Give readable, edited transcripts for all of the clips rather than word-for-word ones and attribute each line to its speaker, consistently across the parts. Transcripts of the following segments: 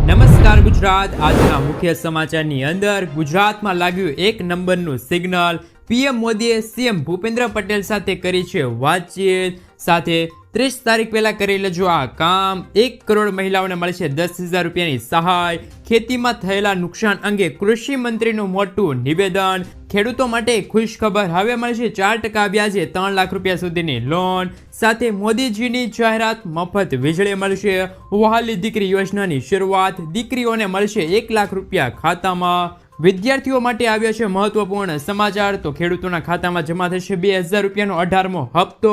Speaker 1: નમસ્કાર ગુજરાત। આજના મુખ્ય સમાચારની અંદર ગુજરાતમાં લાગ્યું એક નંબરનું સિગ્નલ। પીએમ મોદીએ સીએમ ભૂપેન્દ્ર પટેલ સાથે કરી છે વાતચીત। સાથે 30 તારીખ પહેલા કરી લેજો આ કામ। 1 કરોડ મહિલાઓને મળશે 10,000 રૂપિયાની સહાય। ખેતીમાં થયેલા નુકસાન અંગે કૃષિ મંત્રીનું મોટું નિવેદન। ખેડૂતો માટે ખુશ ખબર, હવે મળશે 4% વ્યાજે 3 લાખ રૂપિયા સુધીની લોન। સાથે મોદીજીની જાહેરાત, મફત વીજળી મળશે। વહાલી દીકરી યોજનાની શરૂઆત, દીકરીઓને મળશે 1 લાખ રૂપિયા ખાતામાં। વિદ્યાર્થીઓ માટે આવ્યો છે મહત્વપૂર્ણ સમાચાર। તો ખેડૂતોના ખાતામાં જમા થશે 2,000 રૂપિયાનો 18મો હપ્તો।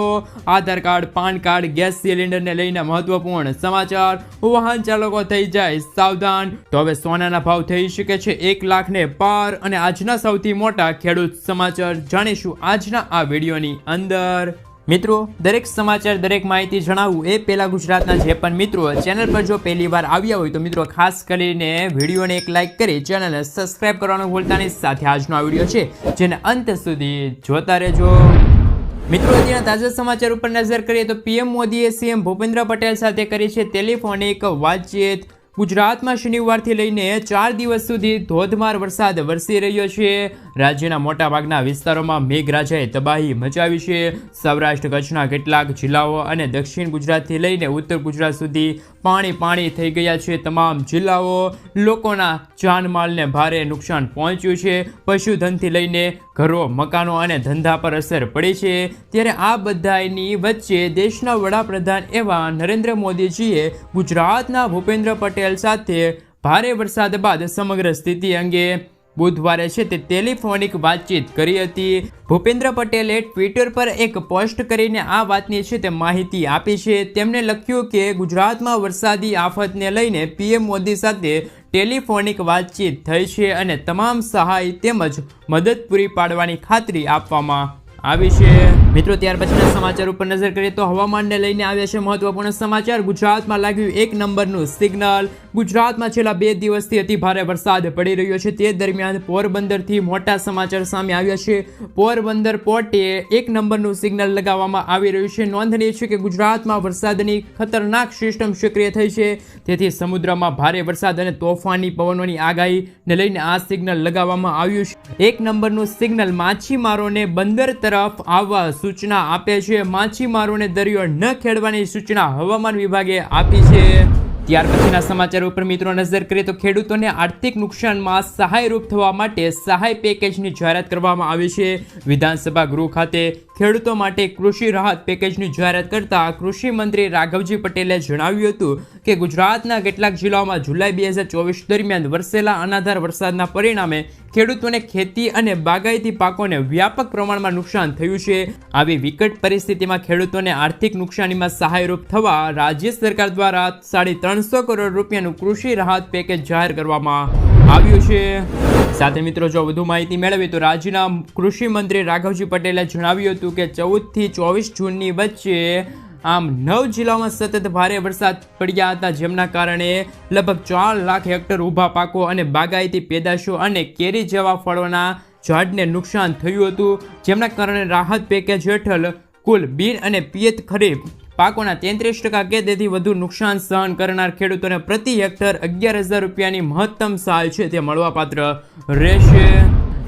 Speaker 1: આધાર કાર્ડ, પાન કાર્ડ, ગેસ સિલિન્ડરને લઈને મહત્વપૂર્ણ સમાચાર। વાહન ચાલકો થઈ જાય સાવધાન। તો હવે સોનાના ભાવ થઈ શકે છે 1 લાખને પાર। અને આજના સૌથી મોટા ખેડૂત સમાચાર જાણીશું આજના આ વિડીયોની અંદર। મિત્રો, દરેક સમાચાર, દરેક માહિતી જણાવું એ પહેલા ગુજરાતના જે પણ મિત્રો ચેનલ પર જો પહેલી વાર આવ્યા હોય તો મિત્રો ખાસ કરીને વિડીયોને એક લાઇક કરી ચેનલને સબસ્ક્રાઇબ કરવાનું ભૂલતા નહીં। સાથે આજનો આ વિડીયો છે જેને અંત સુધી જોતા રહેજો। મિત્રો, અત્યારના તાજા સમાચાર ઉપર નજર કરીએ તો પીએમ મોદીએ સીએમ ભૂપેન્દ્ર પટેલ સાથે કરી છે ટેલિફોનિક વાતચીત। ગુજરાતમાં શનિવારથી લઈને 4 દિવસ સુધી ધોધમાર વરસાદ વરસી રહ્યો છે। રાજ્યના મોટાભાગના વિસ્તારોમાં મેઘરાજાએ તબાહી મચાવી છે। સૌરાષ્ટ્ર કચ્છના કેટલાક જિલ્લાઓ અને દક્ષિણ ગુજરાતથી લઈને ઉત્તર ગુજરાત સુધી પાણી થઈ ગયા છે તમામ જિલ્લાઓ। લોકોના જાનમાલને ભારે નુકસાન પહોંચ્યું છે। પશુધનથી લઈને ઘરો, મકાનો અને ધંધા પર અસર પડી છે। ત્યારે આ બધાની વચ્ચે દેશના વડાપ્રધાન એવા નરેન્દ્ર મોદીજીએ ગુજરાતના ભૂપેન્દ્ર પટેલ સાથે ભારે વરસાદ બાદ સમગ્ર સ્થિતિ અંગે બુધવારે છે તે ટેલિફોનિક વાતચીત કરી હતી। ભૂપેન્દ્ર પટેલે ટ્વિટર પર એક પોસ્ટ કરીને આ વાતની છે તે માહિતી આપી છે। તેમણે લખ્યું કે ગુજરાતમાં વરસાદી આફતને લઈને પીએમ મોદી સાથે ટેલિફોનિક વાતચીત થઈ છે અને તમામ સહાય તેમજ મદદ પૂરી પાડવાની ખાતરી આપવામાં આવી છે। મિત્રો, ત્યાર પછીના સમાચાર ઉપર નજર કરીએ તો હવામાનને લઈને આવ્યા છે મહત્વપૂર્ણ સમાચાર। ગુજરાતમાં લાગ્યું 1 નંબરનું સિગ્નલ। ગુજરાતમાં છેલ્લા 2 દિવસથી અતિ ભારે વરસાદ પડી રહ્યો છે। તે દરમિયાન પોરબંદરથી મોટા સમાચાર સામે આવ્યા છે। પોરબંદર પોર્ટે 1 નંબરનું સિગ્નલ લગાવવામાં આવી રહ્યું છે। નોંધનીય છે કે ગુજરાતમાં વરસાદની ખતરનાક સિસ્ટમ સક્રિય થઈ છે, તેથી સમુદ્રમાં ભારે વરસાદ અને તોફાની પવનોની આગાહીને લઈને આ સિગ્નલ લગાવવામાં આવ્યું છે। 1 નંબરનું સિગ્નલ માછીમારોને બંદર તરફ આવવા સૂચના આપે છે। માછીમારોને દરિયો ન ખેડવાની સૂચના હવામાન વિભાગે આપી છે। ત્યાર પછીના સમાચાર ઉપર મિત્રો નજર કરીએ તો ખેડૂતોને આર્થિક નુકસાનમાં સહાયરૂપ થવા માટે સહાય પેકેજની જાહેરાત કરવામાં આવી છે। વિધાનસભા ગૃહ ખાતે ખેડૂતો માટે કૃષિ રાહત પેકેજની જાહેરાત કરતા કૃષિ મંત્રી રાઘવજી પટેલે જણાવ્યું હતું કે ગુજરાતના કેટલાક જિલ્લાઓમાં જુલાઈ 2024 દરમિયાન વરસેલા અનાધાર વરસાદના પરિણામે ખેડૂતોને ખેતી અને બાગાયતી પાકોને વ્યાપક પ્રમાણમાં નુકસાન થયું છે। આવી વિકટ પરિસ્થિતિમાં ખેડૂતોને આર્થિક નુકસાનીમાં સહાયરૂપ થવા રાજ્ય સરકાર દ્વારા 350 કરોડ રૂપિયાનું કૃષિ રાહત પેકેજ જાહેર કરવામાં આવ્યું છે। સાથે મિત્રો, જો વધુ માહિતી મેળવીએ તો રાજ્યના કૃષિ મંત્રી રાઘવજી પટેલે જણાવ્યું હતું કે 14 થી 24 જૂનની વચ્ચે આમ 9 જિલ્લાઓમાં સતત ભારે વરસાદ પડ્યા હતા, જેમના કારણે લગભગ 4 લાખ હેક્ટર ઊભા પાકો અને બાગાયતી પેદાશો અને કેરી જેવા ફળોના ઝાડને નુકસાન થયું હતું, જેમના કારણે રાહત પેકેજ હેઠળ કુલ બિન અને પિયત ખરીફ પાકોના 33% કે તેથી વધુ નુકસાન સહન કરનાર ખેડૂતોને પ્રતિ હેક્ટર 11,000 રૂપિયાની મહત્તમ સહાય છે તે મળવાપાત્ર રહેશે।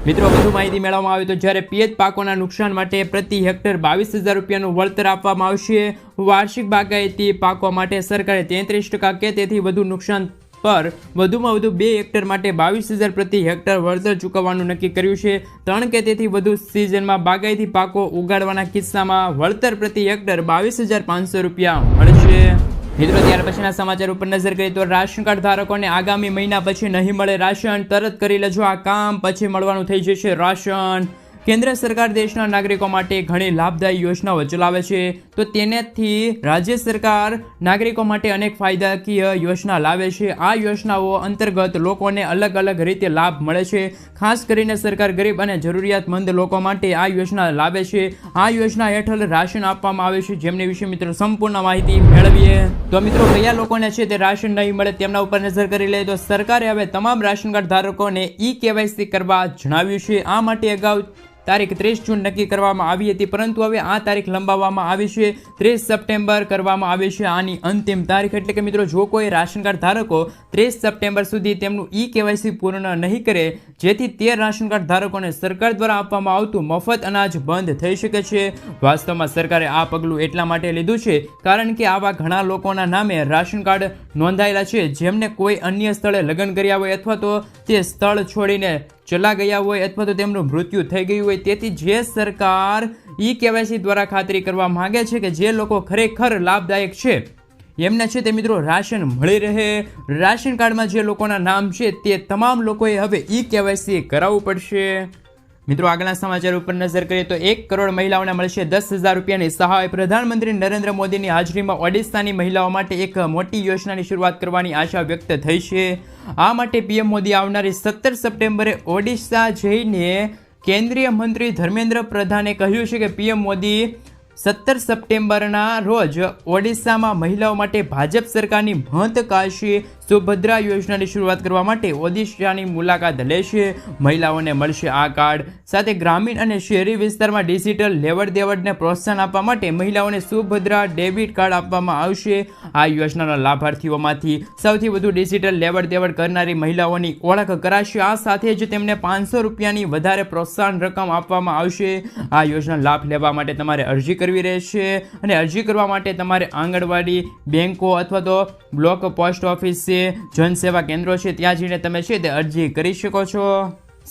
Speaker 1: મિત્રો, વધુ માહિતી મેળવવામાં આવે તો જ્યારે પિયત પાકોના નુકસાન માટે પ્રતિ હેક્ટર 22,000 રૂપિયાનું વળતર આપવામાં આવશે। વાર્ષિક બાગાયતી પાકો માટે સરકારે 33% કે તેથી વધુ નુકસાન પર વધુમાં વધુ 2 હેક્ટર માટે 22,000 પ્રતિ હેક્ટર વળતર ચૂકવવાનું નક્કી કર્યું છે। 3 કે તેથી વધુ સિઝનમાં બાગાયતી પાકો ઉગાડવાના કિસ્સામાં વળતર પ્રતિ હેક્ટર 22,500 રૂપિયા મળશે। મિત્રો, ત્યાર પછીના સમાચાર ઉપર નજર કરીએ તો રાશન કાર્ડ ધારકોને આગામી મહિના પછી નહીં મળે રાશન, તરત કરી લેજો આ કામ, પછી મળવાનું થઈ જશે રાશન। કેન્દ્ર સરકાર દેશના નાગરિકો માટે ઘણી લાભદાયી યોજનાઓ ચલાવે છે, તો તેનાથી રાજ્ય સરકાર નાગરિકો માટે અનેક ફાયદાકીય યોજના લાવે છે। આ યોજનાઓ અંતર્ગત લોકોને અલગ અલગ રીતે લાભ મળે છે। ખાસ કરીને સરકાર ગરીબ અને જરૂરિયાતમંદ લોકો માટે આ યોજના લાવે છે। આ યોજના હેઠળ રાશન આપવામાં આવે છે, જેમની વિશે મિત્રો સંપૂર્ણ માહિતી મેળવીએ તો મિત્રો કયા લોકોને છે તે રાશન નહીં મળે તેમના ઉપર નજર કરી લઈએ તો સરકારે હવે તમામ રાશન કાર્ડ ધારકોને ઈ-KYC કરવા જણાવ્યું છે। આ માટે અગાઉ તારીખ 30 જૂન નક્કી કરવામાં આવી હતી, પરંતુ હવે આ તારીખ લંબાવવામાં આવી છે, 30 સપ્ટેમ્બર કરવામાં આવી છે આની અંતિમ તારીખ. એટલે કે મિત્રો, જો કોઈ રાશન કાર્ડ ધારકો 30 સપ્ટેમ્બર સુધી તેમનું KYC પૂર્ણ નહીં કરે, જેથી તે રાશન કાર્ડ ધારકોને સરકાર દ્વારા આપવામાં આવતું મફત અનાજ બંધ થઈ શકે છે. વાસ્તવમાં સરકારે આ પગલું એટલા માટે લીધું છે કારણ કે આવા ઘણા લોકોના નામે રાશન કાર્ડ નોંધાયેલા છે જેમને કોઈ અન્ય સ્થળે લગ્ન કર્યા હોય અથવા તો તે સ્થળ છોડીને ચલા ગયા હોય અથવા તો તેમનું મૃત્યુ થઈ ગયું હોય. તેથી જે સરકાર KYC દ્વારા ખાતરી કરવા માંગે છે કે જે લોકો ખરેખર લાભદાયક છે એમને છે તે મિત્રો રાશન મળી રહે. રાશન કાર્ડમાં જે લોકોના નામ છે તે તમામ લોકોએ હવે KYC કરાવવું પડશે. મિત્રો, આગળના સમાચાર ઉપર નજર કરીએ તો 1 કરોડ મહિલાઓને મળશે 10,000 રૂપિયાની સહાય. પ્રધાનમંત્રી નરેન્દ્ર મોદીની હાજરીમાં ઓડિશાની મહિલાઓ માટે એક મોટી યોજનાની શરૂઆત કરવાની આશા વ્યક્ત થઈ છે. આ માટે PM મોદી આવનારી 17 સપ્ટેમ્બરે ઓડિશા જઈને કેન્દ્રીય મંત્રી ધર્મેન્દ્ર પ્રધાને કહ્યું છે કે PM મોદી 17 સપ્ટેમ્બરના રોજ ઓડિશામાં મહિલાઓ માટે ભાજપ સરકારની મહત્વાકાંક્ષી સુભદ્રા યોજનાની શરૂઆત કરવા માટે ઓડિશાની મુલાકાત લેશે. મહિલાઓને મળશે આ કાર્ડ. સાથે ગ્રામીણ અને શહેરી વિસ્તારમાં ડિજિટલ લેવડ દેવડને પ્રોત્સાહન આપવા માટે મહિલાઓને સુભદ્રા ડેબિટ કાર્ડ આપવામાં આવશે. આ યોજનાના લાભાર્થીઓમાંથી સૌથી વધુ ડિજિટલ લેવડ દેવડ કરનારી મહિલાઓની ઓળખ કરાશે. આ સાથે જ તેમને 500 રૂપિયાની વધારે પ્રોત્સાહન રકમ આપવામાં આવશે. આ યોજના લાભ લેવા માટે તમારે અરજી કરવી રહેશે અને અરજી કરવા માટે તમારે આંગણવાડી, બેંકો અથવા તો બ્લોક પોસ્ટ ઓફિસ, જનસેવા કેન્દ્રો છે ત્યાં જઈને તમે છે તે અરજી કરી શકો છો.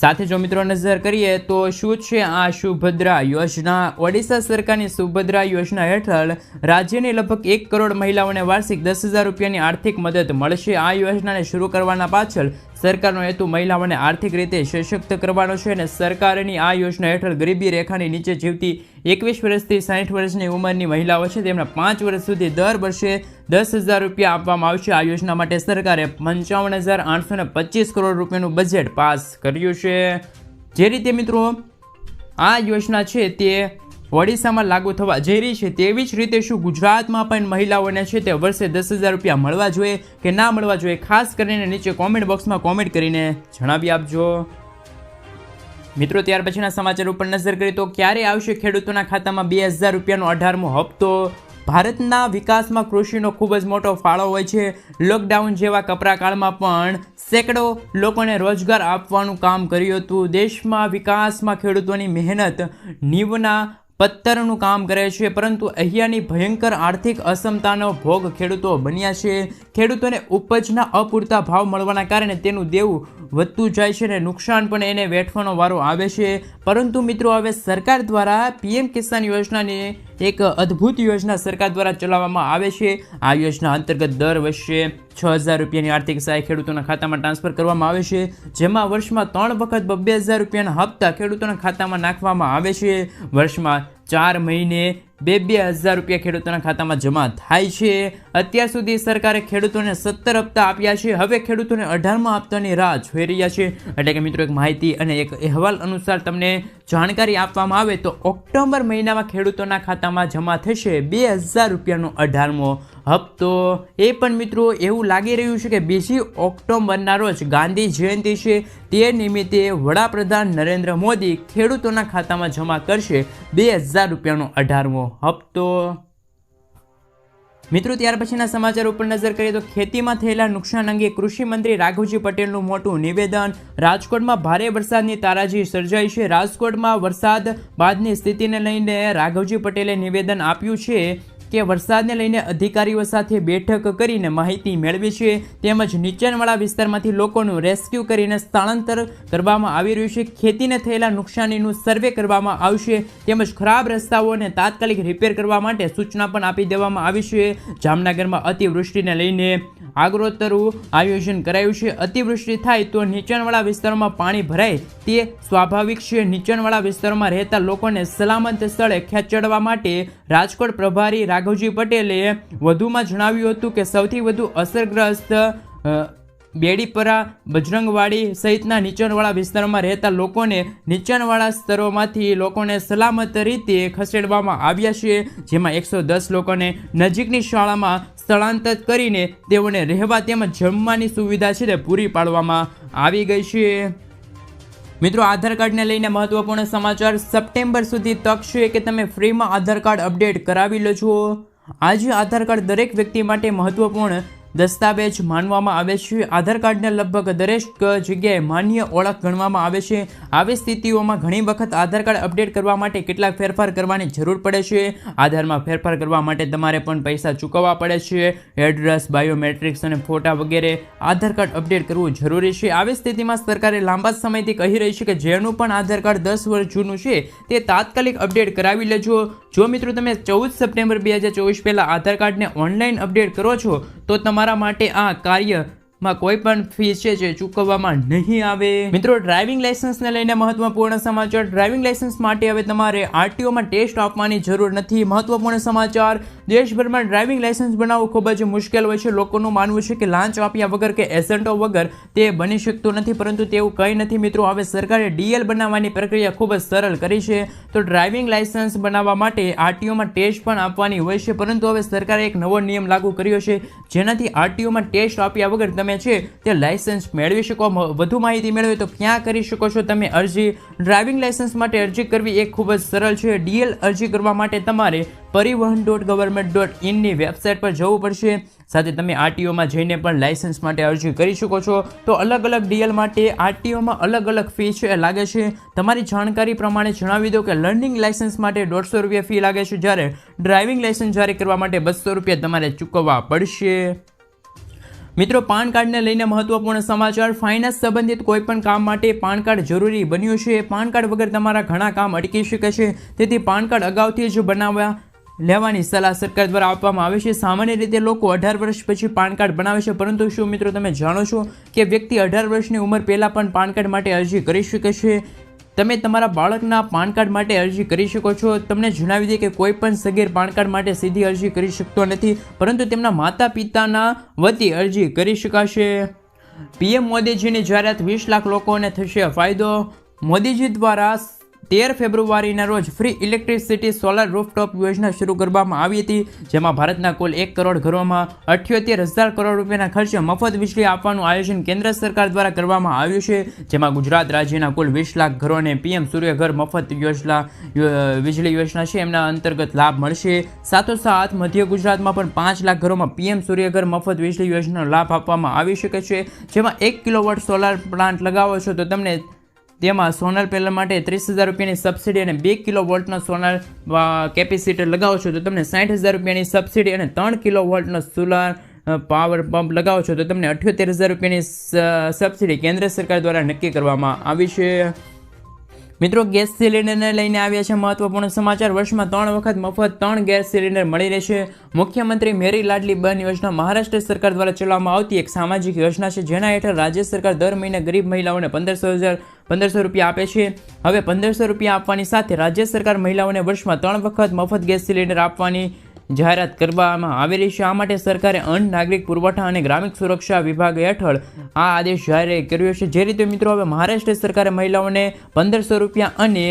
Speaker 1: સાથે જો મિત્રો નજર કરીએ તો શું છે આ સુભદ્રા યોજના. ઓડિશા સરકારની સુભદ્રા યોજના હેઠળ રાજ્યની લગભગ 1 કરોડ મહિલાઓને વાર્ષિક 10,000 રૂપિયાની આર્થિક મદદ મળશે. આ યોજનાને શરૂ કરવાના પાછળ સરકારનો હેતુ મહિલાઓને આર્થિક રીતે સશક્ત કરવાનો છે અને સરકારની આ યોજના હેઠળ ગરીબી રેખાની નીચે જીવતી 21 વર્ષથી 60 વર્ષની ઉંમરની મહિલાઓ છે તેમને 5 વર્ષ સુધી દર વર્ષે 10,000 રૂપિયા આપવામાં આવશે. આ યોજના માટે સરકારે 55,825 કરોડ રૂપિયાનું બજેટ પાસ કર્યું છે. જે રીતે મિત્રો આ યોજના છે તે ઓડિશામાં લાગુ થવા જઈ રહી છે, તેવી જ રીતે શું ગુજરાતમાં પણ મહિલાઓને છે તે વર્ષે 10,000 રૂપિયા મળવા જોઈએ કે ના મળવા જોઈએ? ખાસ કરીને નીચે કોમેન્ટ બોક્સમાં કોમેન્ટ કરીને જણાવી આપજો. મિત્રો, ત્યાર પછીના સમાચાર ઉપર નજર કરીએ તો ક્યારે આવશે ખેડૂતોના ખાતામાં 2,000 રૂપિયાનો 18મો હપ્તો? ભારતના વિકાસમાં કૃષિનો ખૂબ જ મોટો ફાળો હોય છે. લોકડાઉન જેવા કપરા કાળમાં પણ સેંકડો લોકોને રોજગાર આપવાનું કામ કર્યું હતું. દેશમાં વિકાસમાં ખેડૂતોની મહેનત નીવના પત્તરનું કામ કરે છે, પરંતુ અહીંયાની ભયંકર આર્થિક અસમતાનો ભોગ ખેડૂતો બન્યા છે. ખેડૂતોને ઉપજના અપૂરતા ભાવ મળવાના કારણે તેનું દેવું વધતું જાય છે અને નુકસાન પણ એને વેઠવાનો વારો આવે છે. પરંતુ મિત્રો, હવે સરકાર દ્વારા PM કિસાન યોજનાની એક અદ્ભુત યોજના સરકાર દ્વારા ચલાવવામાં આવે છે. આ યોજના અંતર્ગત દર વર્ષે 6,000 રૂપિયાની આર્થિક સહાય ખેડૂતોના ખાતામાં ટ્રાન્સફર કરવામાં આવે છે, જેમાં વર્ષમાં 3 વખત 2,000 રૂપિયાના હપ્તા ખેડૂતોના ખાતામાં નાખવામાં આવે છે. વર્ષમાં 4 મહિને 2,000 રૂપિયા ખેડૂતોના ખાતામાં જમા થાય છે. અત્યાર સુધી સરકારે ખેડૂતોને 17 હપ્તા આપ્યા છે. હવે ખેડૂતોને 18મા હપ્તાની રાહ જોઈ રહ્યા છે. એટલે કે મિત્રો, એક માહિતી અને એક અહેવાલ અનુસાર તમને જાણકારી આપવામાં આવે તો ઓક્ટોબર મહિનામાં ખેડૂતોના ખાતામાં જમા થશે 2,000 રૂપિયાનો 18મો હપ્તો. એ પણ મિત્રો એવું લાગી રહ્યું છે કે 2 ઓક્ટોબરના રોજ ગાંધી જયંતિ છે, તે નિમિત્તે વડાપ્રધાન નરેન્દ્ર મોદી ખેડૂતોના ખાતામાં જમા કરશે 2,000 રૂપિયાનો 18મો હપ્તો. મિત્રો, ત્યાર પછીના સમાચાર ઉપર નજર કરીએ તો ખેતીમાં થયેલા નુકસાન અંગે કૃષિ મંત્રી રાઘવજી પટેલનું મોટું નિવેદન. રાજકોટમાં ભારે વરસાદની તારાજી સર્જાઈ છે. રાજકોટમાં વરસાદ બાદની સ્થિતિને લઈને રાઘવજી પટેલે નિવેદન આપ્યું છે કે વરસાદને લઈને અધિકારીઓ સાથે બેઠક કરીને માહિતી મેળવી છે, તેમજ નીચાણવાળા વિસ્તારમાંથી લોકોનું રેસ્ક્યુ કરીને સ્થળાંતર કરવામાં આવી રહ્યું છે. ખેતીને થયેલા નુકસાનીનું સર્વે કરવામાં આવશે, તેમજ ખરાબ રસ્તાઓને તાત્કાલિક રિપેર કરવા માટે સૂચના પણ આપી દેવામાં આવી છે. જામનગરમાં અતિવૃષ્ટિને લઈને આગોતરું આયોજન કરાયું છે. અતિવૃષ્ટિ થાય તો નીચાણવાળા વિસ્તારોમાં પાણી ભરાય તે સ્વાભાવિક છે. નીચાણવાળા વિસ્તારોમાં રહેતા લોકોને સલામત સ્થળે ખેંચવા માટે રાજકોટ પ્રભારી રાઘવજી પટેલે વધુમાં જણાવ્યું હતું કે સૌથી વધુ અસરગ્રસ્ત બેડીપરા, બજરંગવાડી સહિતના નીચાણવાળા વિસ્તારોમાં રહેતા લોકોને નીચાણવાળા સ્તરોમાંથી લોકોને સલામત રીતે ખસેડવામાં આવ્યા છે, જેમાં 110 લોકોને નજીકની શાળામાં સ્થળાંતર કરીને તેઓને રહેવા તેમજ જમવાની સુવિધા છે તે પૂરી પાડવામાં આવી ગઈ છે. મિત્રો આધાર કાર્ડને લઈને મહત્વપૂર્ણ સમાચાર. સપ્ટેમ્બર સુધી તક છે કે તમે ફ્રીમાં આધાર કાર્ડ અપડેટ કરાવી લો છો. આજે આધાર કાર્ડ દરેક વ્યક્તિ માટે મહત્વપૂર્ણ દસ્તાવેજ માનવામાં આવે છે. આધાર કાર્ડને લગભગ દરેક જગ્યાએ માન્ય ઓળખ ગણવામાં આવે છે. આવી સ્થિતિઓમાં ઘણી વખત આધાર કાર્ડ અપડેટ કરવા માટે કેટલાક ફેરફાર કરવાની જરૂર પડે છે. આધારમાં ફેરફાર કરવા માટે તમારે પણ પૈસા ચૂકવવા પડે છે. એડ્રેસ, બાયોમેટ્રિક્સ અને ફોટા વગેરે આધાર કાર્ડ અપડેટ કરવું જરૂરી છે. આવી સ્થિતિમાં સરકારે લાંબા સમયથી કહી રહી છે કે જેનું પણ આધાર કાર્ડ 10 વર્ષ જૂનું છે તે તાત્કાલિક અપડેટ કરાવી લેજો. જો મિત્રો તમે 14 સપ્ટેમ્બર 2024 પહેલા આધાર કાર્ડને ઓનલાઈન અપડેટ કરો છો તો તમારા માટે આ કાર્યમાં કોઈ પણ ફી છે જે ચૂકવવામાં નહીં આવે. મિત્રો ડ્રાઇવિંગ લાયસન્સને લઈને મહત્વપૂર્ણ સમાચાર. ડ્રાઇવિંગ લાયસન્સ માટે હવે તમારે આરટીઓમાં ટેસ્ટ આપવાની જરૂર નથી. મહત્વપૂર્ણ સમાચાર. દેશભરમાં ડ્રાઇવિંગ લાયસન્સ બનાવવું ખૂબ જ મુશ્કેલ હોય છે. લોકોનું માનવું છે કે લાંચ આપ્યા વગર કે એજન્ટો વગર તે બની શકતું નથી, પરંતુ તેવું કંઈ નથી મિત્રો. હવે સરકારે ડીએલ બનાવવાની પ્રક્રિયા ખૂબ જ સરળ કરી છે. તો ડ્રાઇવિંગ લાયસન્સ બનાવવા માટે આરટીઓમાં ટેસ્ટ પણ આપવાની હોય છે, પરંતુ હવે સરકારે એક નવો નિયમ લાગુ કર્યો છે જેનાથી આરટીઓમાં ટેસ્ટ આપ્યા વગર તમે છે તે લાયસન્સ મેળવી શકો. વધુ માહિતી મેળવે તો ક્યાં કરી શકો છો તમે અરજી? ડ્રાઇવિંગ લાયસન્સ માટે અરજી કરવી એ ખૂબ જ સરળ છે. ડીએલ અરજી કરવા માટે તમારે પરિવહન.gov.in ની વેબસાઇટ પર જવું પડશે. સાથે તમે આરટીઓમાં જઈને પણ લાયસન્સ માટે અરજી કરી શકો છો. તો અલગ અલગ ડીએલ માટે આરટીઓમાં અલગ અલગ ફી છે લાગે છે. તમારી જાણકારી પ્રમાણે જણાવી દો કે લર્નિંગ લાયસન્સ માટે 150 રૂપિયા ફી લાગે છે, જ્યારે ડ્રાઇવિંગ લાયસન્સ જારી કરવા માટે 200 રૂપિયા તમારે ચૂકવવા પડશે. મિત્રો પાન કાર્ડને લઈને મહત્વપૂર્ણ સમાચાર. ફાઇનાન્સ સંબંધિત કોઈપણ કામ માટે પાન કાર્ડ જરૂરી બન્યું છે. પાન કાર્ડ વગર તમારા ઘણા કામ અટકી શકે છે, તેથી પાન કાર્ડ અગાઉથી જ બનાવવા લેવાની સલાહ સરકાર દ્વારા આપવામાં આવે છે. સામાન્ય રીતે લોકો 18 વર્ષ પછી પાન કાર્ડ બનાવે છે, પરંતુ શું મિત્રો તમે જાણો છો કે વ્યક્તિ 18 વર્ષની ઉંમર પહેલાં પણ પાન કાર્ડ માટે અરજી કરી શકે છે? તમે તમારા બાળકના પાન કાર્ડ માટે અરજી કરી શકો છો. તમને જણાવી દઈએ કે કોઈ પણ સગીર પાન કાર્ડ માટે સીધી અરજી કરી શકતો નથી, પરંતુ તેમના માતા પિતાના વતી અરજી કરી શકાશે. પીએમ મોદીજીની જાહેરાત. 20 લાખ લોકોને થશે ફાયદો. મોદીજી દ્વારા 13 ફેબ્રુઆરીના રોજ ફ્રી ઇલેક્ટ્રિસિટી સોલર રૂફટોપ યોજના શરૂ કરવામાં આવી હતી, જેમાં ભારતના કુલ 1 કરોડ ઘરોમાં 78,000 કરોડ રૂપિયાના ખર્ચે મફત વીજળી આપવાનું આયોજન કેન્દ્ર સરકાર દ્વારા કરવામાં આવ્યું છે, જેમાં ગુજરાત રાજ્યના કુલ 20 લાખ ઘરોને પીએમ સૂર્યઘર મફત વીજળી યોજના છે એમના અંતર્ગત લાભ મળશે. સાથોસાથ મધ્ય ગુજરાતમાં પણ 5 લાખ ઘરોમાં પીએમ સૂર્યઘર મફત વીજળી યોજનાનો લાભ આપવામાં આવી શકે છે, જેમાં 1 કિલોવોટ સોલાર પ્લાન્ટ લગાવો છો તો તમને તેમાં સોલર પેનલ માટે 30,000 રૂપિયાની સબસિડી અને 2 કિલોવોલ્ટનો સોલર કેપેસિટર લગાવો છો તો તમને 60,000 રૂપિયાની સબસિડી અને 3 કિલોવોલ્ટનો સોલાર પાવર પંપ લગાવો છો તો તમને 78,000 રૂપિયાની સબસિડી કેન્દ્ર સરકાર દ્વારા નક્કી કરવામાં આવી છે. મિત્રો ગેસ સિલિન્ડરને લઈને આવ્યા છે મહત્વપૂર્ણ સમાચાર. વર્ષમાં 3 વખત મફત 3 ગેસ સિલિન્ડર મળી રહેશે. મુખ્યમંત્રી મેરી લાડલી બહેન યોજના મહારાષ્ટ્ર સરકાર દ્વારા ચલાવવામાં આવતી એક સામાજિક યોજના છે, જેના હેઠળ રાજ્ય સરકાર દર મહિને ગરીબ મહિલાઓને 1,500 રૂપિયા આપે છે. હવે 1,500 રૂપિયા આપવાની સાથે રાજ્ય સરકાર મહિલાઓને વર્ષમાં 3 વખત મફત ગેસ સિલિન્ડર આપવાની જાહેરાત કરવામાં આવેલી છે. આ માટે સરકારે અન્ન, નાગરિક પુરવઠા અને ગ્રામીણ સુરક્ષા વિભાગ હેઠળ આ આદેશ જાહેર કર્યો છે. જે રીતે મિત્રો હવે મહારાષ્ટ્ર સરકારે મહિલાઓને 1,500 રૂપિયા અને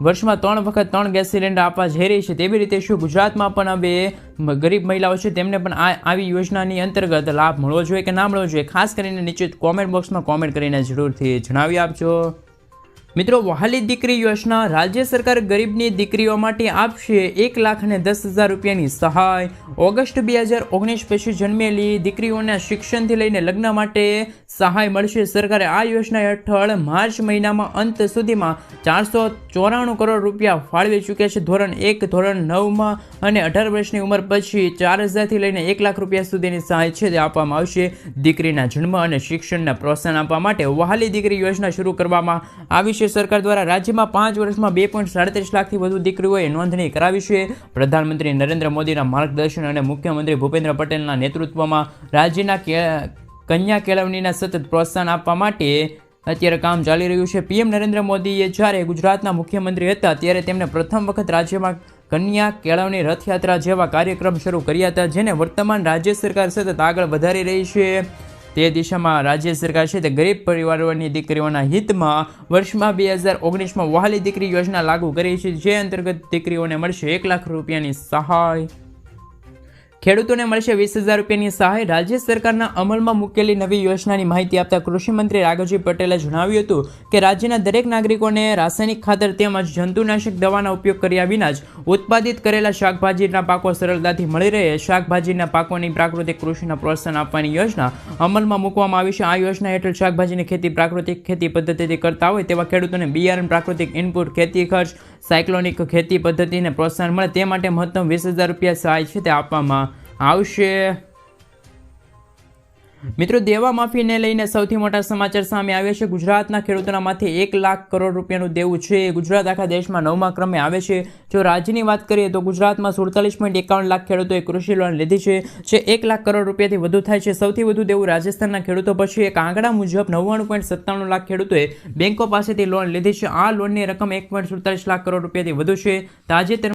Speaker 1: વર્ષમાં 3 વખત 3 ગેસ સિલિન્ડર આપવા જઈ રહી છે, તેવી રીતે શું ગુજરાતમાં પણ હવે ગરીબ મહિલાઓ છે તેમને પણ આવી યોજનાની અંતર્ગત લાભ મળવો જોઈએ કે ના મળવો જોઈએ? ખાસ કરીને નીચે કોમેન્ટ બોક્સમાં કોમેન્ટ કરીને જરૂરથી જણાવી આપજો. મિત્રો વહાલી દીકરી યોજના. રાજ્ય સરકાર ગરીબની દીકરીઓ માટે આપશે 1,10,000 રૂપિયાની સહાય. ઓગસ્ટ 2019 પછી જન્મેલી દીકરીઓના શિક્ષણથી લઈને લગ્ન માટે સહાય મળશે. સરકારે આ યોજના હેઠળ માર્ચ મહિનામાં અંત સુધીમાં 494 કરોડ રૂપિયા ફાળવી ચૂક્યા છે. ધોરણ 1, ધોરણ 9માં અને 18 વર્ષની ઉંમર પછી 4,000 થી લઈને 1 લાખ રૂપિયા સુધીની સહાય છે તે આપવામાં આવશે. દીકરીના જન્મ અને શિક્ષણને પ્રોત્સાહન આપવા માટે વહાલી દીકરી યોજના શરૂ કરવામાં આવી છે. સરકાર દ્વારા રાજ્યમાં 5 વર્ષમાં 2.37 લાખથી વધુ દીકરીઓએ નોંધણી કરાવી છે. પ્રધાનમંત્રી નરેન્દ્ર મોદીના માર્ગદર્શન અને મુખ્યમંત્રી ભૂપેન્દ્ર પટેલના નેતૃત્વમાં રાજ્યના કન્યા કેળવણીના સતત પ્રોત્સાહન આપવા માટે અત્યારે કામ ચાલી રહ્યું છે. પીએમ નરેન્દ્ર મોદીએ જ્યારે ગુજરાતના મુખ્યમંત્રી હતા ત્યારે તેમણે પ્રથમ વખત રાજ્યમાં કન્યા કેળવણી રથયાત્રા જેવા કાર્યક્રમ શરૂ કર્યા હતા, જેને વર્તમાન રાજ્ય સરકાર સતત આગળ વધારી રહી છે. તે દિશામાં રાજ્ય સરકાર છે તે ગરીબ પરિવારોની દીકરીઓના હિતમાં વર્ષમાં 2019માં વહાલી દીકરી યોજના લાગુ કરી છે, જે અંતર્ગત દીકરીઓને મળશે 1 લાખ રૂપિયાની સહાય. ખેડૂતોને મળશે 20,000 રૂપિયાની સહાય. રાજ્ય સરકારના અમલમાં મૂકેલી નવી યોજનાની માહિતી આપતા કૃષિમંત્રી રાઘવજી પટેલે જણાવ્યું હતું કે રાજ્યના દરેક નાગરિકોને રાસાયણિક ખાતર તેમજ જંતુનાશક દવાના ઉપયોગ કર્યા વિના જ ઉત્પાદિત કરેલા શાકભાજીના પાકો સરળતાથી મળી રહે. શાકભાજીના પાકોની પ્રાકૃતિક કૃષિને પ્રોત્સાહન આપવાની યોજના અમલમાં મૂકવામાં આવી છે. આ યોજના હેઠળ શાકભાજીની ખેતી પ્રાકૃતિક ખેતી પદ્ધતિથી કરતા હોય તેવા ખેડૂતોને બિયારણ, પ્રાકૃતિક ઇનપુટ, ખેતી ખર્ચ, સાયક્લોનિક ખેતી પદ્ધતિને પ્રોત્સાહન મળે તે માટે મહત્તમ 20,000 રૂપિયા સહાય છે તે આપવામાં આવશે. મિત્રો, દેવા માફીને લઈને સૌથી મોટા સમાચાર સામે આવ્યા છે. ગુજરાતના ખેડૂતોના માથે 1 લાખ કરોડ રૂપિયાનું દેવું છે. ગુજરાત આખા દેશમાં 9મા ક્રમે આવે છે. જો રાજ્યની વાત કરીએ તો ગુજરાતમાં 47.51 લાખ ખેડૂતોએ કૃષિ લોન લીધી છે, જે 1 લાખ કરોડ રૂપિયાથી વધુ થાય છે. સૌથી વધુ દેવું રાજસ્થાનના ખેડૂતો પર છે. એક આંકડા મુજબ 99.97 લાખ ખેડૂતોએ બેંકો પાસેથી લોન લીધી છે. આ લોનની રકમ 1.47 લાખ કરોડ રૂપિયાથી વધુ છે. તાજેતરમાં